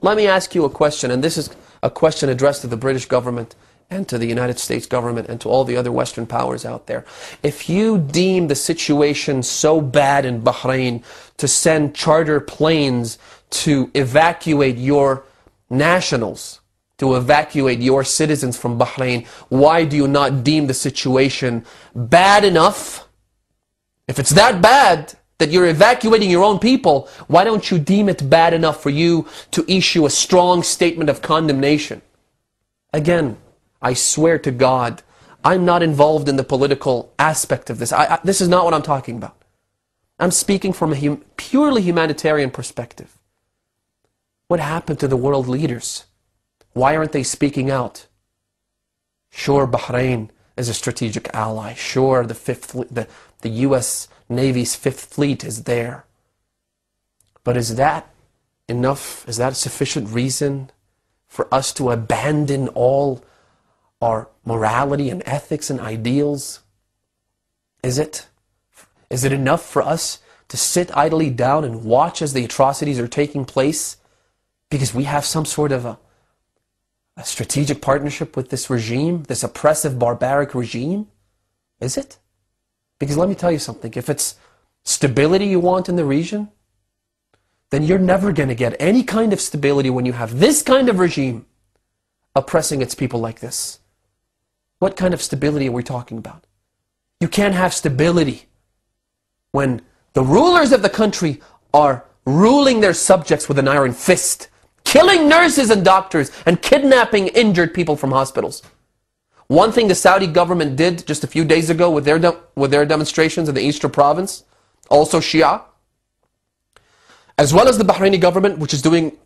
Let me ask you a question, and this is a question addressed to the British government and to the United States government and to all the other Western powers out there. If you deem the situation so bad in Bahrain to send charter planes to evacuate your nationals, to evacuate your citizens from Bahrain, why do you not deem the situation bad enough? If it's that bad that you're evacuating your own people, why don't you deem it bad enough for you to issue a strong statement of condemnation? Again, I swear to God, I'm not involved in the political aspect of this. This is not what I'm talking about. I'm speaking from a purely humanitarian perspective. What happened to the world leaders? Why aren't they speaking out? Sure, Bahrain is a strategic ally. Sure, the U.S. Navy's Fifth Fleet is there. But is that enough? Is that a sufficient reason for us to abandon all our morality and ethics and ideals? Is it? Is it enough for us to sit idly down and watch as the atrocities are taking place because we have some sort of a strategic partnership with this regime, this oppressive, barbaric regime? Is it? Because let me tell you something, if it's stability you want in the region, then you're never going to get any kind of stability when you have this kind of regime oppressing its people like this. What kind of stability are we talking about? You can't have stability when the rulers of the country are ruling their subjects with an iron fist, killing nurses and doctors, and kidnapping injured people from hospitals. One thing the Saudi government did just a few days ago with their demonstrations in the Eastern province, also Shia, as well as the Bahraini government, which is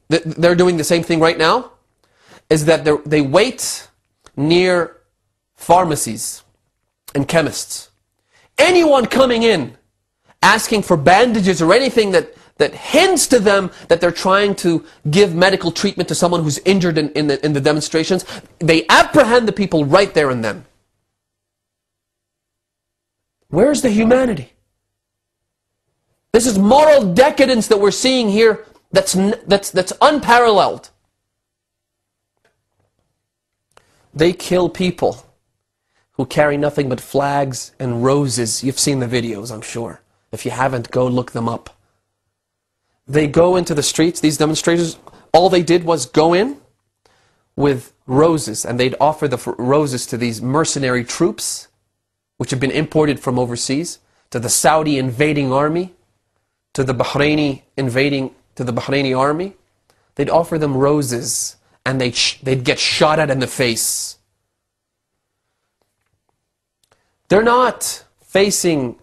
they're doing the same thing right now, is that they wait near pharmacies and chemists. Anyone coming in asking for bandages or anything that hints to them that they're trying to give medical treatment to someone who's injured in the demonstrations, they apprehend the people right there and then. Where's the humanity? This is moral decadence that we're seeing here that's unparalleled. They kill people who carry nothing but flags and roses. You've seen the videos, I'm sure. If you haven't, go look them up. They go into the streets, these demonstrators, all they did was go in with roses, and they'd offer the roses to these mercenary troops, which have been imported from overseas, to the Saudi invading army, to the Bahraini army. They'd offer them roses, and they'd get shot at in the face. They're not facing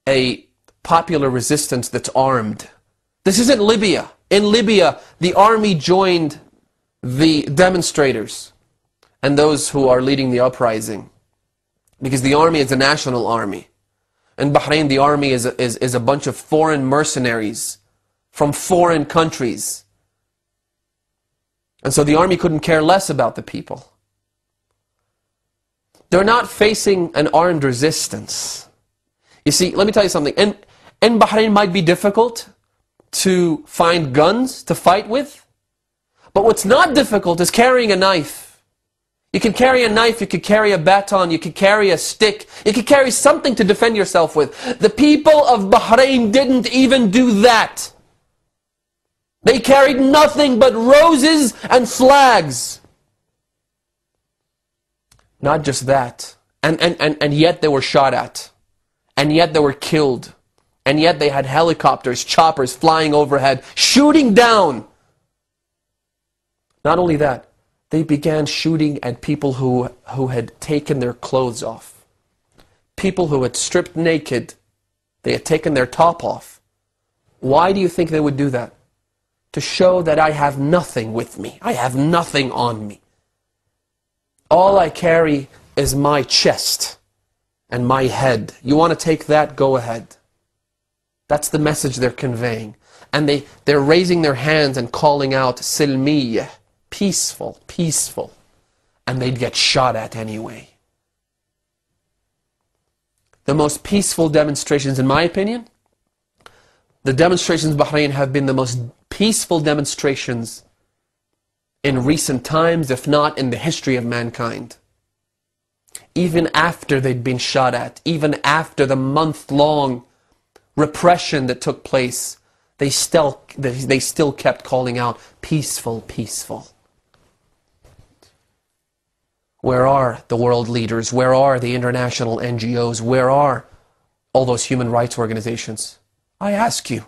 a popular resistance that's armed. This isn't Libya. In Libya, the army joined the demonstrators and those who are leading the uprising, because the army is a national army. In Bahrain, the army is a bunch of foreign mercenaries from foreign countries. And so the army couldn't care less about the people. They're not facing an armed resistance. You see, let me tell you something. In Bahrain might be difficult to find guns to fight with, but what's not difficult is carrying a knife. You can carry a knife, you could carry a baton, you could carry a stick, you could carry something to defend yourself with. The people of Bahrain didn't even do that. They carried nothing but roses and flags. Not just that, and yet they were shot at, and yet they were killed. And yet they had helicopters, choppers flying overhead, shooting down. Not only that, they began shooting at people who had taken their clothes off. People who had stripped naked. They had taken their top off. Why do you think they would do that? To show that I have nothing with me. I have nothing on me. All I carry is my chest and my head. You want to take that? Go ahead. That's the message they're conveying. And they're raising their hands and calling out, Silmiyyah, peaceful, peaceful. And they'd get shot at anyway. The most peaceful demonstrations, in my opinion, the demonstrations in Bahrain have been the most peaceful demonstrations in recent times, if not in the history of mankind. Even after they'd been shot at, even after the month-long repression that took place, they still kept calling out, peaceful, peaceful. Where are the world leaders? Where are the international NGOs? Where are all those human rights organizations? I ask you.